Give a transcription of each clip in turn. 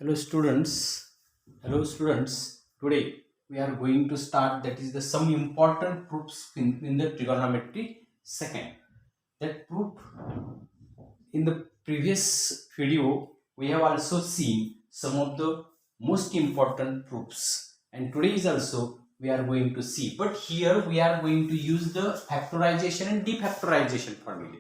Hello students. Hello students. Today we are going to start that is the some important proofs in the trigonometry second. That proof in the previous video we have also seen some of the most important proofs, and today is also we are going to see, but here we are going to use the factorization and defactorization formula.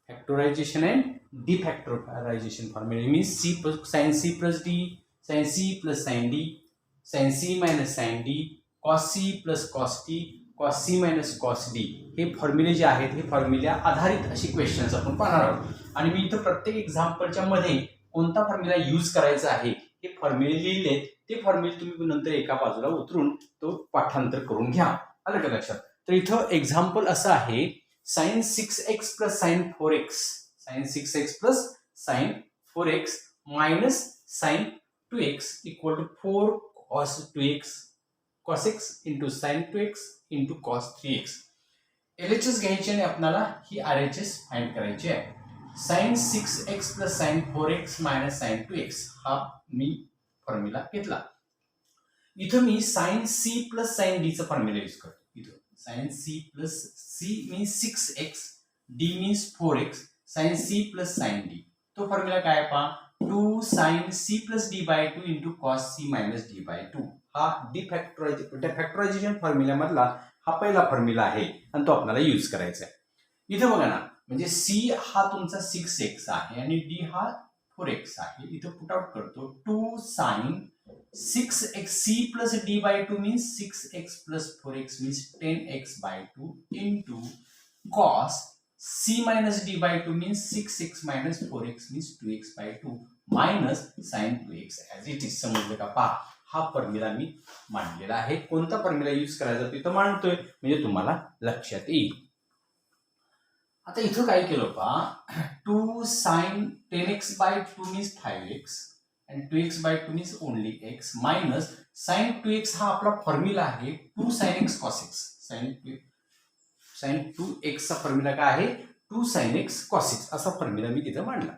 Factorization and defactorization formula means c plus sin c plus d, sin c plus sin d, sin c minus sin d, cos c plus cos t, cos c minus cos d हे फॉर्म्युले जे आहेत हे फॉर्म्युल्या आधारित अशी questions आपण पाहणार आहोत. आणि मी इथं प्रत्येक एक्झाम्पलच्या मध्ये कोणता फॉर्म्युला यूज करायचा आहे हे फॉर्म्युले लिहिले. ते फॉर्म्युले तुम्ही नंतर एका बाजूला उतरून तो पाठांतर करून घ्या. आलं का लक्षात? तर इथं एक्झाम्पल असं आहे, sin 6x plus sin 4x, sin 6x plus sin 4x minus sin 2x equal to 4 cos 2x cos x into sin 2x into cos 3x. LHS घ्यायची आणि आपल्याला ही RHS फाइंड करायची आहे. sin 6x plus sin 4x minus sin 2x हा मी formula घेतला. इथं मी sin c plus sin d चा formula use करतो. इथं sin c plus c means 6x, d means 4x, sin c plus sin d. तो formula काय आहे पहा, 2 sin c plus d by 2 into cos c minus d by 2. हा डिफॅक्टरायझेशन formula मधला हा पहिला फॉर्म्युला आहे आणि तो आपल्याला यूज करायचा आहे. इथे बघा ना, म्हणजे c हा तुमचा 6x आहे आणि d हा 4x आहे. इथं पुट आउट करतो, 2 sin 6x c plus d by 2 means 6x plus 4x means 10x by 2 into cos c minus d by 2 means 6x minus 4x means 2x by 2 minus sin 2x as it is. समजलं का? पहा, हा formula मी मांडलेला आहे. कोणता formula use करायचा तिथं मांडतोय म्हणजे तुम्हाला लक्षात येईल. आता इथं काय केलं पहा, 2 sin 10x by 2 means 5x and 2x by 2 means only x minus sin 2x हा आपला फॉर्म्युला आहे 2 sin x cos x. sin 2x चा फॉर्म्युला काय आहे, 2 sin x cos x असा फॉर्म्युला मी तिथं मांडला.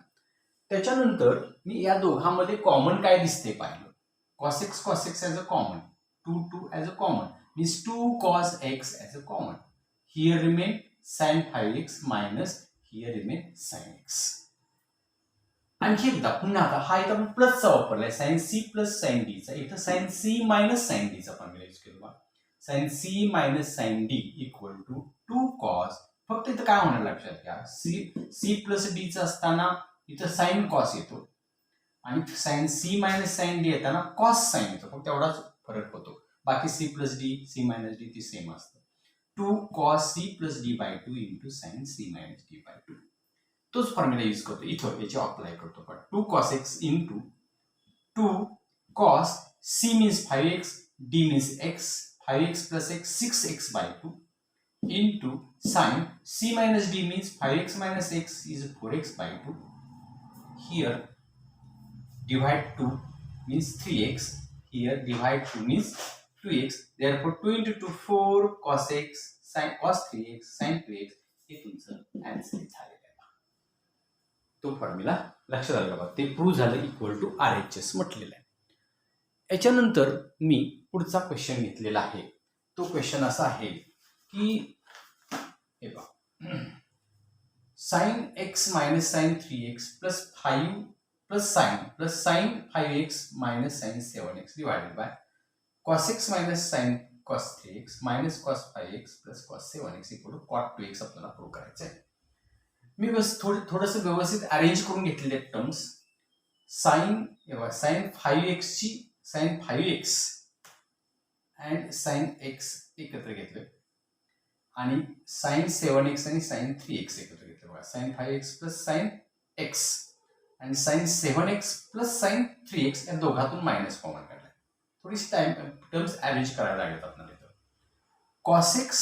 त्याच्यानंतर मी या दोघांमध्ये कॉमन काय दिसते पाहिलं, cos x as a common, 2 as a common means 2 cos x as a common. Here remain sin 5x minus here remain sin x. आणखी एकदा पुन्हा आता हा इथं आपण प्लसचा वापरलाय, sin c plus sin d चा. इथं sin c minus sin d चा फॉर्म्युला यूज केला. sin c minus sin d equal to 2 cos, फक्त इथं काय होणार लक्षात घ्या, c plus d चा असताना इथं sin cos येतो आणि sin c minus sin d येताना cos sin येतो. फक्त एवढाच फरक होतो. बाकी c plus d c minus d ती सेम असतं. 2 cos c plus d by 2 into sin c minus d by 2. तोच फॉर्म्युला यूज करतो इथं, याची अप्लाय करतो. पण 2 cos x into 2 cos c means 5x, d means x, 5x plus x 6x by 2 into sin c minus d means 5x minus x is 4x by 2. Here divide 2 means 3x, here divide 2 means 2x, therefore 2 into 2 4 cos x sin cos 3x sin 2x हे तुमचं answer झालेलं आहे. तो formula लक्षात आलं का? ते prove झालं इक्वल टू RHS म्हटलेलं आहे. याच्यानंतर मी पुढचा क्वेश्चन घेतलेला आहे. तो क्वेश्चन असा आहे की हे बघा, sin x minus sin 3x plus 5 plus sin 5x minus sin 7x divided by cos x minus sin cos 3x minus cos 5x plus cos 7x equal to cot 2x आपल्याला prove करायचं आहे. मी बस थोडंसं व्यवस्थित arrange करून घेतलेले terms. sin 5x ची sin 5x and sin x एकत्र घेतले आणि sin 7x आणि sin 3x एकत्र घेतले. बघा, sin 5x plus sin x आणि sin 7x plus sin 3x या दोघातून मायनस कॉमन काढला. थोडीशी टर्म्स अरेंज करायला लागेल आपल्याला. इथं cos x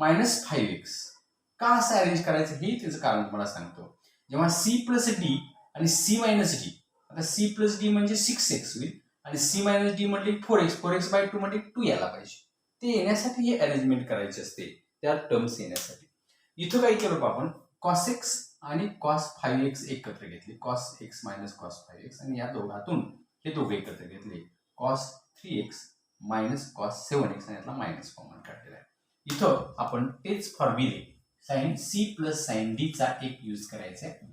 minus 5x का असं अरेंज करायचं हे त्याचं कारण तुम्हाला सांगतो. जेव्हा c प्लस डी आणि c मायनस डी, आता c प्लस डी म्हणजे 6x होईल आणि c मायनस डी म्हणजे 4x बाय 2 म्हणजे 2 यायला पाहिजे. ते येण्यासाठी हे अरेंजमेंट करायचे असते, त्या टर्म्स येण्यासाठी. इथं काय केलं आपण, cos x आणि cos 5x एकत्र घेतले, cos x minus cos 5x आणि या दोघातून हे दोघे एकत्र घेतले, cos 3x minus cos 7x आणि यातला मायनस कॉमन काढलेला आहे. इथं आपण तेच फॉर्म्युले sine C plus sine D चा एक यूज करायचा आहे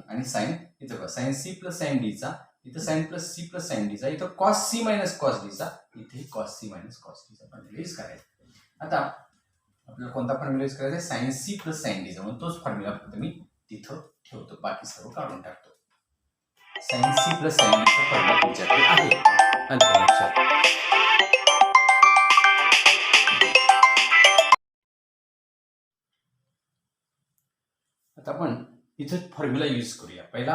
आणि साइन इथं बघा sine C plus sine D चा, इथं sine plus C plus sine D चा, इथं cos C minus cos D चा, इथे cos C minus cos D चा फॉर्म्युला यूज करायचा. आता आपल्याला कोणता फॉर्म्युला यूज करायचा आहे, sine C plus sine D चा, म्हणून तोच फॉर्म्युला फक्त मी तिथं ठेवतो, बाकी सर्व काढून टाकतो. Sine C plus sine D चा फॉर्म्युला तुमच्याकडे आहे लक्षात. आता आपण इथं फॉर्म्युला यूज करूया. पहिला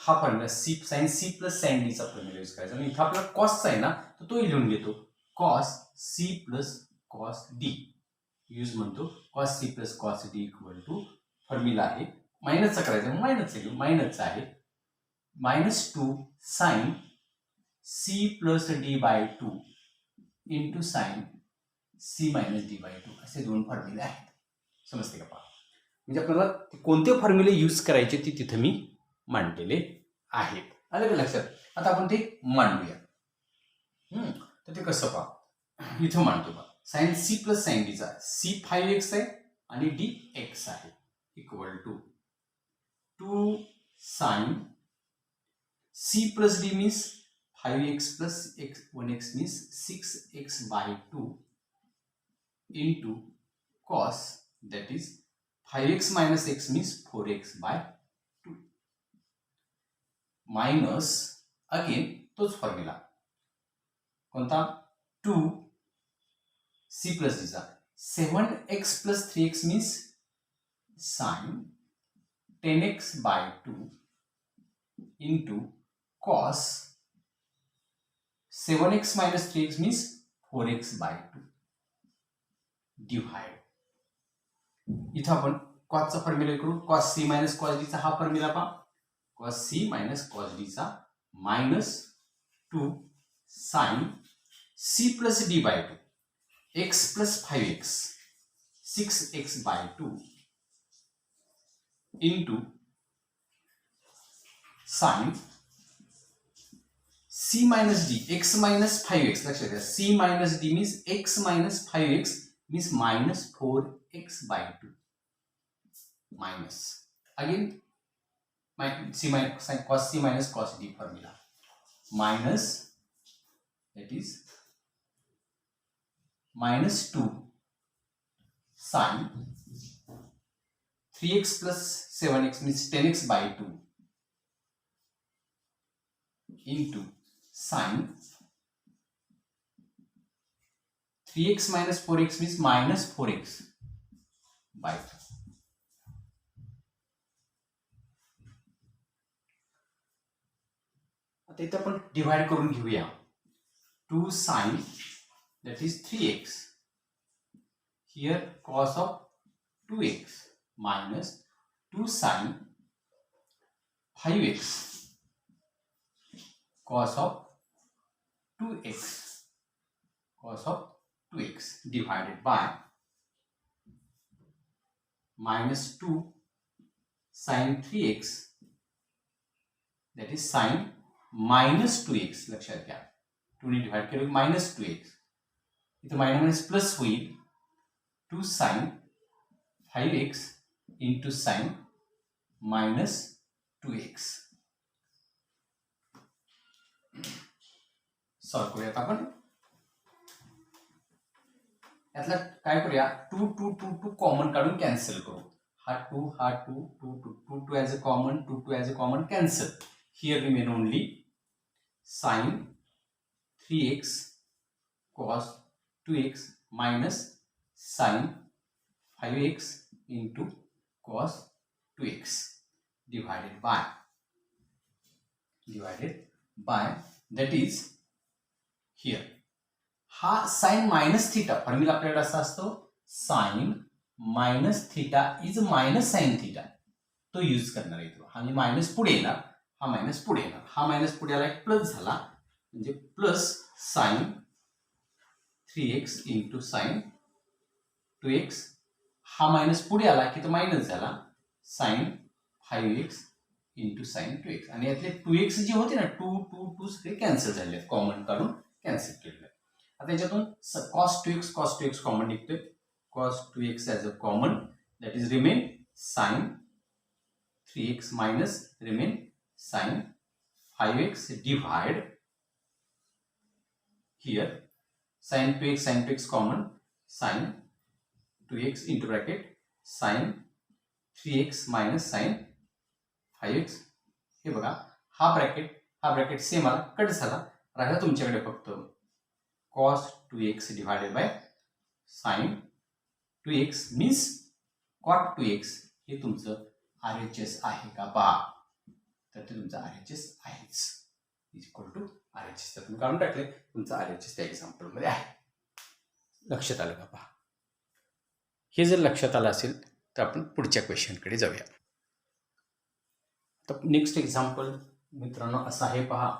हा formula C sine C plus sine D चा फॉर्म्युला यूज करायचा आणि इथं आपला कॉसचा आहे ना, तर तो लिहून घेतो, cos C plus cos D use म्हणतो. Cos C plus cos D equal to formula आहे मायनसचा करायचा, मायनसचा घेऊ, मायनसचा आहे -2 sine C plus D by 2 into sine C minus D by 2 असे दोन फॉर्म्युले आहेत. समजते का पहा, म्हणजे आपल्याला कोणते फॉर्म्युले यूज करायचे ते तिथं मी मांडलेले आहेत. आलं का लक्षात. आता आपण ते मांडूया. तर ते कसं पहा, इथं मांडतो पहा, sine C plus sine D चा सी 5x आहे आणि डी x आहे equal to 2 sine C plus D means 5x plus 1x means 6x by 2 into cos that is 5x minus x means 4x by 2 minus again तोच फॉर्म्युला कोणता 2 c plus D चा 7x plus 3x means sin 10x by 2 into cos 7x minus 3x means 4x by 2 divide. इथं आपण कॉसचा formula करू, cos C minus cos D चा हा फॉर्म्युला पहा, cos C minus cos D चा -2 sine C plus D by 2 x plus 5x 6x by 2 into sine c minus D x minus 5x. लक्षात घ्या, c minus D means x minus 5x means -4x by 2 minus again c minus cos c minus cos d formula minus that is -2 sin 3x plus 7x means 10x by 2 into sin 3x minus 4x means -4x by 2. आता इथं आपण divide करून घेऊया. 2 sin that is 3x here cos of 2x minus 2 sin 5x cos of 2x divided by -2 sin 3x that is sin -2x. लक्षात घ्या, 2 ने divide केलं -2x, इथं मायनस प्लस होईल 2 sin 5x into sin -2x. Solve करूयात आपण. यातला काय करूया, 2 2 2 2 कॉमन काढून कॅन्सल करू. हा 2 हा 2 2 2 2 2 as a common, 2 2 as a common cancel. Here remain only sin 3x cos 2x minus sin 5x into cos 2x divided by that is here. हा साइन मायनस थीटा फॉर्म्युला आपल्याकडे असा असतो, sine minus theta is minus sine theta, तो use करणार आहे. हा minus पुढे येणार, हा मायनस पुढे येणार, हा मायनस पुढे आला एक प्लस झाला म्हणजे plus sign 3x into sine 2x. हा मायनस पुढे आला की तो मायनस झाला, sign 5x into sine 2x. आणि यातले 2x जे होते ना 2 सगळे कॅन्सल झाले, कॉमन काढून कॅन्सल केलेलं. आता याच्यातून cos 2x कॉमन निघतोय. cos 2x as a common, that is remain sine 3x minus remain sine 5x divide here sin 2x common, sin 2x into bracket sin 3x minus sin 5x. हे बघा, हा bracket same आला, cut झाला. राहिला तुमच्याकडे फक्त cos 2x divided by sin 2x means cot 2x. हे तुमचं RHS आहे का पहा, तर ते तुमचं RHS आहेच, इक्वल टू RHS. तर तुम्ही काढून टाकले, तुमचं RHS त्या एक्झाम्पलमध्ये आहे. लक्षात आलं का पहा. हे जर लक्षात आलं असेल तर आपण पुढच्या क्वेश्चनकडे जाऊया. तर नेक्स्ट एक्झाम्पल मित्रांनो असं आहे पहा.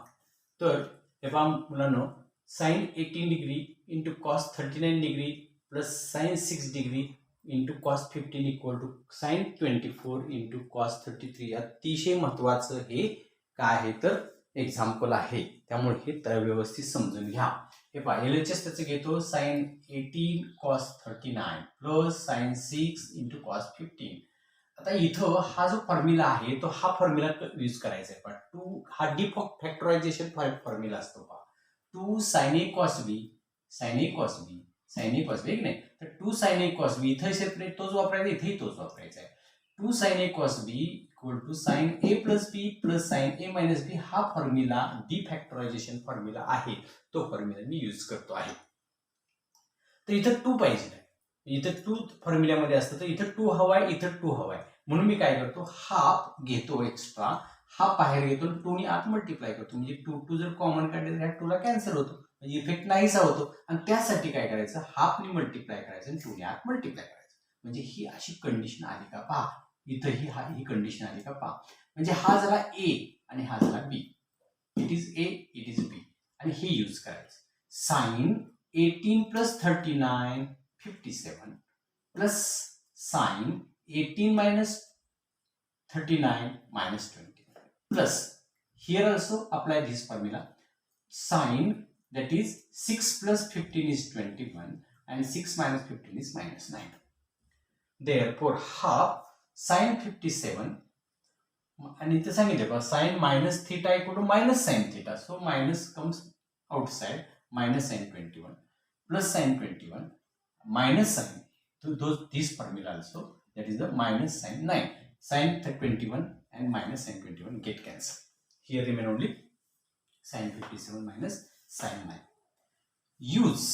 तर हे पहा मुलांनो, sine 18 degree into cos 39 degree plus sine 6 degree into cos 15 equal to sine 24 into cos 33. अतिशय महत्त्वाचं हे काय आहे तर एक्झाम्पल आहे, त्यामुळे हे व्यवस्थित समजून घ्या. हे पहा, LHS त्याचं घेतो sine 18 cos 39 plus sine 6 into cos 15. आता इथं हा जो फॉर्म्युला आहे तो हा फॉर्म्युला यूज करायचा आहे. पण टू हा डी फॅक्टरायझेशन फॉर्म्युला असतो पहा. 2 sine A cos B sign A cos B sign A cos बी, नाही तर 2 साइन ए कॉस बी इथं सेपरेट तोच वापरायचा, इथेही तोच वापरायचा आहे. 2 sine A cos B equal to sine A plus B plus sine A minus B. हा फॉर्म्युला डी फॅक्टरायझेशन फॉर्म्युला आहे, तो फॉर्म्युला मी यूज करतो आहे. तर इथं 2 पाहिजे, इथं 2 फॉर्म्युल्यामध्ये असतं, तर इथं 2 हवाय, इथं 2 हवाय. म्हणून मी काय करतो, हाफ घेतो एक्स्ट्रा, हाफ बाहेर घेतो, 2 ने आत मल्टिप्लाय करतो. म्हणजे 2 जर कॉमन काढले तर ह्या 2 ला कॅन्सल होतो, म्हणजे इफेक्ट नाहीसा होतो. आणि त्यासाठी काय करायचं, हाफने मल्टिप्लाय करायचं आणि 2 ने आत मल्टिप्लाय करायचं. म्हणजे ही अशी कंडिशन आली का पहा. इथंही ही कंडिशन आली का पहा. म्हणजे हा झाला ए आणि हा झाला B. It is A, it is B. आणि हे यूज करायचं. Sine 18 plus 39 57 plus sine 18 minus 39 minus 20 plus here also apply this formula. Sin that is 6 plus 15 is 21 and 6 minus 15 is minus 9. Therefore half sin 57 and इथे सांगितलं sin minus theta equal to minus sin theta, so minus comes outside, minus sin 21 plus sin 21 minus sin, so this formula also, that is the minus sin 9. Sin 21 and minus sin 21 get cancelled. Here remain only sin 57 minus sin 9. Use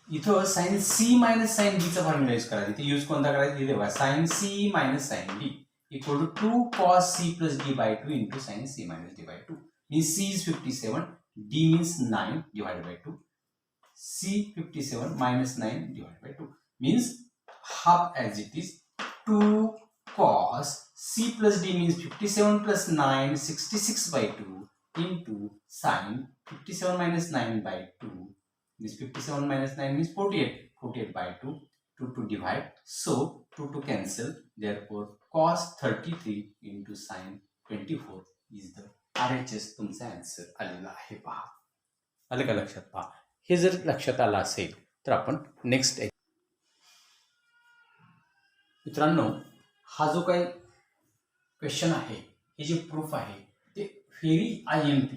इथं sin C minus sin D चा formula use करायचा. इथे use कोणता करायचा दिले बघा, sin C minus sin D equal to 2 cos C plus D by 2 into sin C minus D by 2. Means C is 57, D means 9 divided by 2. C 57 minus 9 divided by 2 means half as it is 2 cos C plus D means 57 plus 9 66 by 2 into sin 57 minus 9 by 2 means 57 minus 9 means 48 by 2 to divide, so 2 cancel, therefore cos 33 into sin 24 is the RHS. तुमचा answer आलेला आहे पहा. आलं का लक्षात पहा. हे जर लक्षात आलं असेल तर आपण नेक्स्ट मित्रांनो, हा जो काही क्वेश्चन आहे, हे जे प्रूफ आहे ते व्हेरी IMP.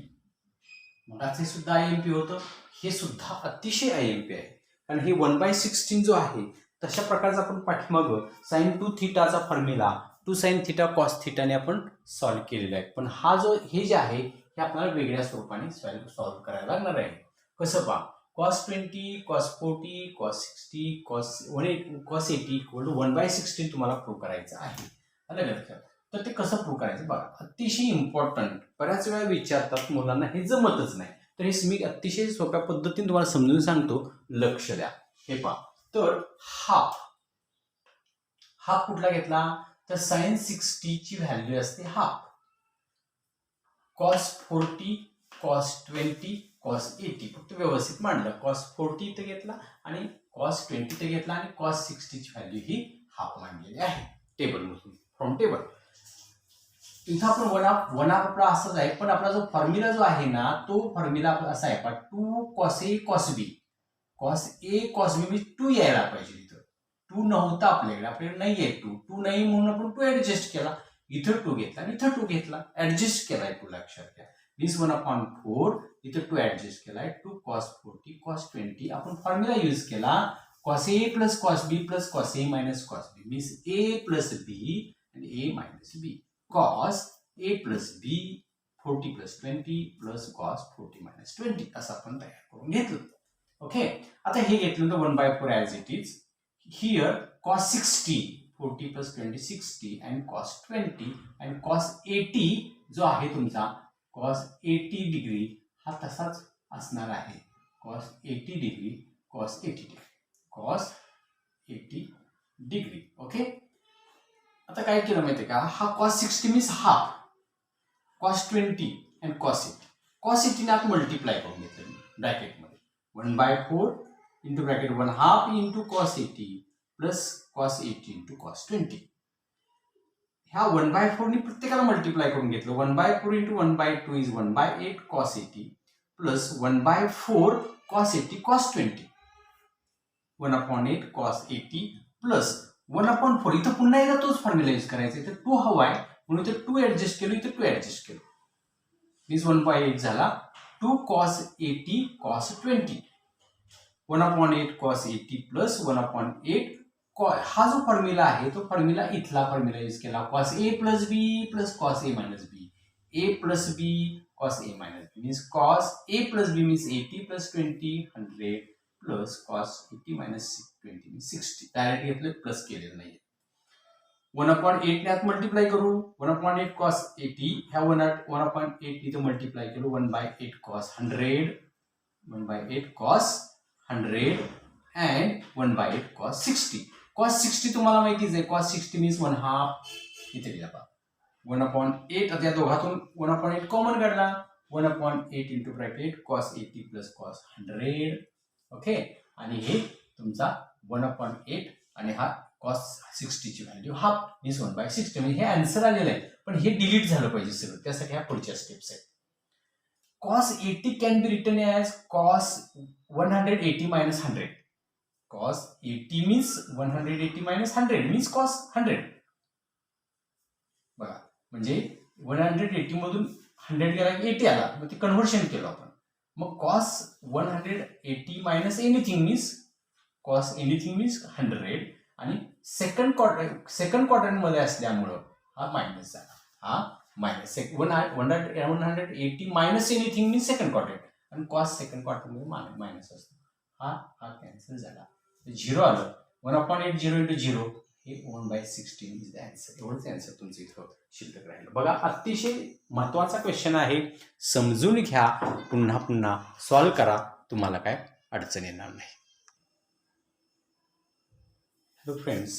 मगाचे सुद्धा IMP होतं, हे सुद्धा अतिशय IMP आहे. कारण हे 1/16 जो आहे तशा प्रकारचा आपण पाठीमागं साइन 2 थिटाचा फॉर्म्युला 2 साइन थिटा कॉस थिटाने आपण सॉल्व्ह केलेला आहे. पण हा जो हे जे आहे हे आपल्याला वेगळ्या स्वरूपाने सॉल्व्ह करायला लागणार आहे. कसं पहा, cos 20, cos 40, cos 60, cos 80 equal to 1/16 तुम्हाला प्रूव्ह करायचं आहे. आलं का लक्षात. तर ते कसं प्रूव्ह करायचं बघा, अतिशय इम्पॉर्टंट. बऱ्याच वेळा विचारतात मुलांना, हे जमतच नाही, तर हे मी अतिशय सोप्या पद्धतीने तुम्हाला समजून सांगतो, लक्ष द्या. हे पहा, तर हाफ कुठला घेतला तर साइन 60 ची व्हॅल्यू असते हाफ. cos 40, cos 20, cos 80 फक्त व्यवस्थित मांडलं. cos 40 इथे घेतला आणि cos 20 इथे घेतला आणि cos 60 ची व्हॅल्यू ही हाफ मांडलेली आहे टेबल मधून, फ्रॉम टेबल. इथं आपण वन हाफ आपला असाच आहे, पण आपला जो फॉर्म्युला जो आहे ना तो फॉर्म्युला असा आहे पण 2 cos A cos B cos A cos B म्हणजे 2 यायला पाहिजे. इथं 2 नव्हता आपल्याकडे नाही आहे 2 नाही म्हणून आपण 2 ऍडजस्ट केला. इथं 2 घेतला आणि इथं 2 घेतला, ऍडजस्ट केलाय 2 लक्षात घ्या. मीन्स 1/4 इथं 2 ऍडजस्ट केलाय 2 cos 40 cos 20. आपण फॉर्म्युला यूज केला cos A plus cos B plus cos A minus cos B means A plus B and A minus B cos A plus B 40 plus 20 plus cos 40 minus 20 असं आपण तयार करून घेतलं. Okay, आता हे घेतलं तर 1/4 as it is. Here cos 60 40 plus 20 60 and cos 20 and cos 80 जो आहे तुमचा cos 80 डिग्री हा तसाच असणार आहे. cos 80 degree cos 80 degree cos 80 degree. Okay, आता काय केलं माहितीये का, हा cos 60 means half, cos 20 and cos 80. cos 80 ने आत मल्टिप्लाय करून घेतलं ब्रॅकेटमध्ये 1/4 into bracket 1/2 into cos 80 plus cos 80 into cos 20. ह्या 1/4 ने प्रत्येकाला मल्टिप्लाय करून घेतलं. 1/4 into 1/2 is 1/8 cos 80 plus 1/4 cos 80 cos 20 1/8 cos 80 plus 1/4. इथं पुन्हा एकदा तोच फॉर्म्युला यूज करायचा. इथं 2 हवा आहे म्हणून इथं 2 ऍडजस्ट केलं, इथं 2 ऍडजस्ट केलं. मीन्स 1/8 झाला 2 cos 80 cos 20 1/8 cos 80 प्लस 1/8 हा जो फॉर्म्युला आहे तो फॉर्म्युला इथला फॉर्म्युला यूज केला cos A plus B plus cos A minus B. A plus B cos A minus B means cos A plus B means 80 plus 20 100 plus cos 80 minus 20 means 60. Direct घेतलं plus केलेलं नाही. 1/8 ने आत multiply करू 1/8 cos 80 ह्या 1/8 इथं multiply केलं 1/8 cos 100 1/8 cos 100 and 1/8 cos 60. cos 60 तुम्हाला माहितीच आहे. cos 60 मीन्स 1/2 इथे दिला पहा 1/8. आता या दोघातून 1/8 कॉमन काढला 1/8 into bracket cos 80 plus cos 100. Okay, आणि हे तुमचा 1/8 आणि हा cos 60 ची व्हॅल्यू हाफ मीन्स 1/60. म्हणजे हे आन्सर आलेलं आहे, पण हे डिलीट झालं पाहिजे सगळं. त्यासाठी ह्या पुढच्या स्टेप्स आहेत. cos 80 can be written as cos 180 minus 100. cos 80 means 180 minus 100 means cos 100. बघा, म्हणजे 180 मधून 100 गेला की 80 आला, मग ते कन्व्हर्शन केलं आपण. मग cos 180 minus anything means cos anything means 100 आणि सेकंड क्वाड्रंट मध्ये असल्यामुळं हा मायनस झाला. हा minus 180 minus anything means second quadrant आणि cos सेकंड क्वाड्रंट मध्ये मायनस असतो. हा कॅन्सल झाला, 0 आलं. 1/8 0 into 0 हे 1/16 इज द आन्सर. एवढंच आन्सर तुमचं इथं शिल्लक राहिलं. बघा, अतिशय महत्वाचा क्वेश्चन आहे, समजून घ्या, पुन्हा पुन्हा सॉल्व्ह करा, तुम्हाला काय अडचण येणार नाही. हॅलो फ्रेंड्स,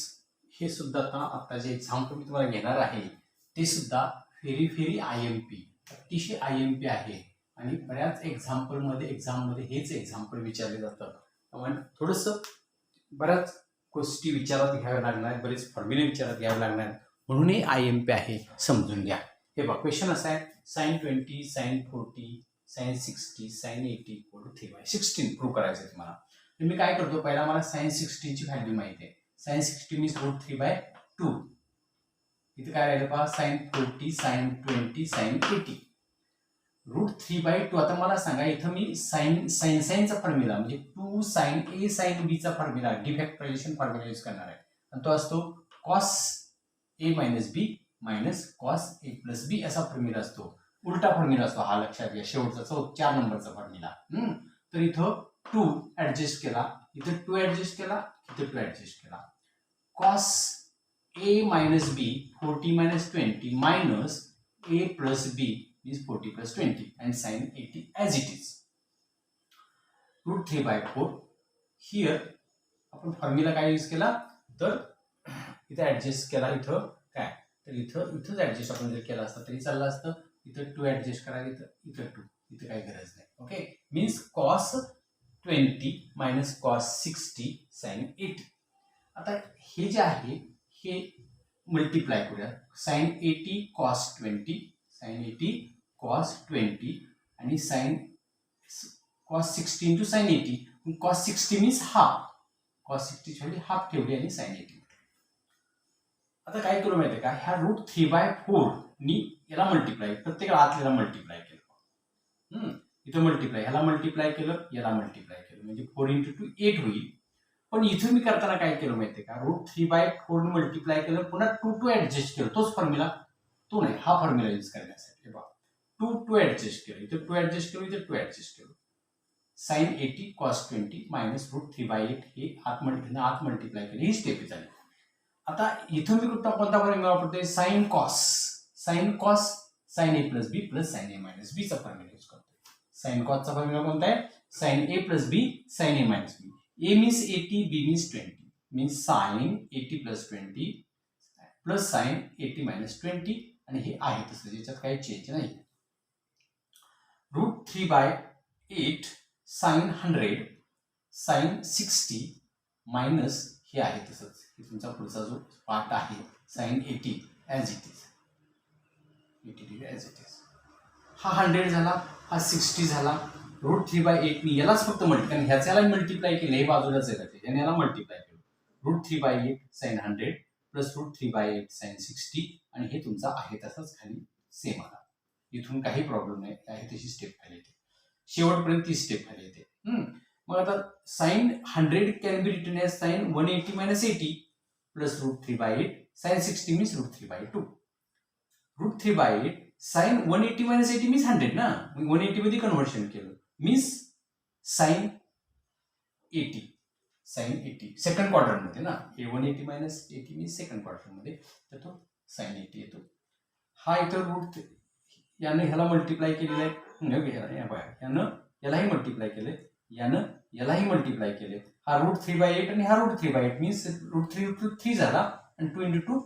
हे सुद्धा आता जे एक्झाम्पल मी तुम्हाला घेणार आहे ते सुद्धा व्हेरी IMP, अतिशय IMP आहे आणि बऱ्याच एक्झाममध्ये हेच एक्झाम्पल विचारले जातं. त्यामुळे थोडंसं बऱ्याच गोष्टी विचारात घ्याव्या लागणार, बरेच फॉर्म्युले विचारात घ्यावे लागणार, म्हणून हे IMP आहे, समजून घ्या. हे बघा, क्वेश्चन असा आहे sin 20 sin 40 sin 60 sin 80 = 3/16 prove करायचं आहे तुम्हाला. तर मी काय करतो, पहिला मला sin 60 ची व्हॅल्यू माहिती आहे. sin 60 means √3/2. इथे काय राहिलं पहा, sin 40 sin 20 sin 80 √3/2. आता मला सांगा, इथं मी साइनचा फॉर्म्युला म्हणजे 2 sin A sin B चा फॉर्म्युला, डिफॅक्टरायझेशन फॉर्म्युला यूज करणार आहे. आणि तो असतो cos A minus B minus cos A plus B असा फॉर्म्युला असतो. उलटा फॉर्म्युला असतो हा, लक्षात घ्या. शेवटचा 4 नंबरचा फॉर्म्युला. तर इथं 2 ऍडजस्ट केला, इथं 2 ऍडजस्ट केला, इथं 2 ऍडजस्ट केला. cos A minus B 40 minus 20 minus A plus B is 40 plus 20 and sin 80 as it is. √3/4. Here आपण फॉर्म्युला काय यूज केला, तर इथं ऍडजस्ट केला, इथं काय, तर इथंच ऍडजस्ट आपण जर केला असता तरी चाललं असतं. इथं 2 ऍडजस्ट करा, इथं 2, इथं काही गरज नाही. Okay, means cos 20 minus cos 60 sin 80. आता हे जे आहे हे मल्टिप्लाय करूया. साइन 80 कॉस 20 साइन 80 कॉस 20 आणि sine cos 60 into sine 80 cos 60 means half cos 60 ची हाफ ठेवली आणि साइन 80 आता काय केलं माहिती का ह्या √3/4 नी याला मल्टिप्लाय प्रत्येक आतल्याला मल्टिप्लाय केलं इथं मल्टिप्लाय ह्याला मल्टिप्लाय केलं याला मल्टिप्लाय केलं म्हणजे 4 × 2 8 होईल पण इथून मी करताना काय केलं माहितीये का √3/4 ने मल्टिप्लाय केलं पुन्हा 2 ऍडजस्ट केलं तोच फॉर्म्युला तो नाही हा फॉर्म्युला यूज करण्यासाठी बघा 2 ऍडजस्ट केलं इथं 2 ऍडजस्ट केलं इथं 2 ऍडजस्ट केलं साइन 80 कॉस 20 मायनस √3/8 हे आत मल्टिप्लाय केलं ही स्टेप झाली आता इथून मी कोणता फॉर्म्युला वापरतोय sine cos sine a plus B plus sine a minus B चा फॉर्म्युला यूज करतोय साइन कॉस चा फॉर्म्युला कोणता आहे sine a plus B sine a minus B a means 80 b means 20 means sin 80 plus 20 plus sin 80 minus 20 आणि हे आहे तसं याच्यात काही चेंज नाही √3/8 sin 100 sin 60 मायनस हे आहे तसंच हे तुमचा पुढचा जो पार्ट आहे sin 80 as it is 80 as it is हा 100 झाला हा 60 झाला √3/8 नी यालाच फक्त मल्टिप्लाय ह्याच्याला मल्टिप्लाय केलं हे बाजूलाच आहे का याने याला मल्टिप्लाय केलं √3/8 sin 100 प्लस √3/8 sin 60 आणि हे तुमचा आहे तसाच खाली सेम आला इथून काही प्रॉब्लेम नाही आहे तशी स्टेप खाली येते शेवटपर्यंत ती स्टेप खाली येते मग आता sin 100 can be written as sin 180 minus 80 plus √3/8 sin 60 means √3/2 √3/8 sin 180 minus 80 means 100 ना मग 180 मध्ये कन्व्हर्शन केलं मीन्स साइन 80 सेकंड क्वार्टर मध्ये ना 180 minus 80 मीन्स सेकंड क्वार्टर मध्ये तर तो साइन 80 येतो हा इथं यानं ह्याला मल्टिप्लाय केलेलं आहे यानं यालाही मल्टिप्लाय केलंय यानं यालाही मल्टिप्लाय केले हा √3/8 आणि हा √3/8 मीन्स √3 झाला आणि 2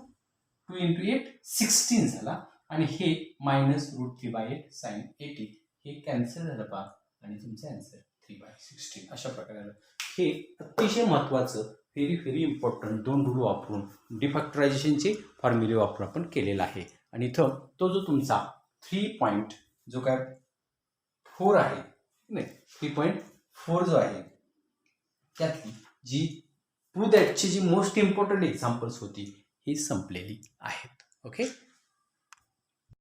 × 8 16 झाला आणि हे मायनस √3/8 साइन 80 हे कॅन्सल झालं पहा आणि तुमचं आन्सर 3/16 अशा प्रकारे हे अतिशय महत्त्वाचं व्हेरी इम्पॉर्टंट 2 रूल वापरून डिफॅक्टरायझेशनचे फॉर्म्युले वापरून आपण केलेला आहे आणि इथं तो जो तुमचा 3. जो काय 4 आहे नाही 3.4 जो आहे त्यातली जी ट्रू दॅटची जी मोस्ट इम्पॉर्टंट एक्झाम्पल्स होती ही संपलेली आहेत ओके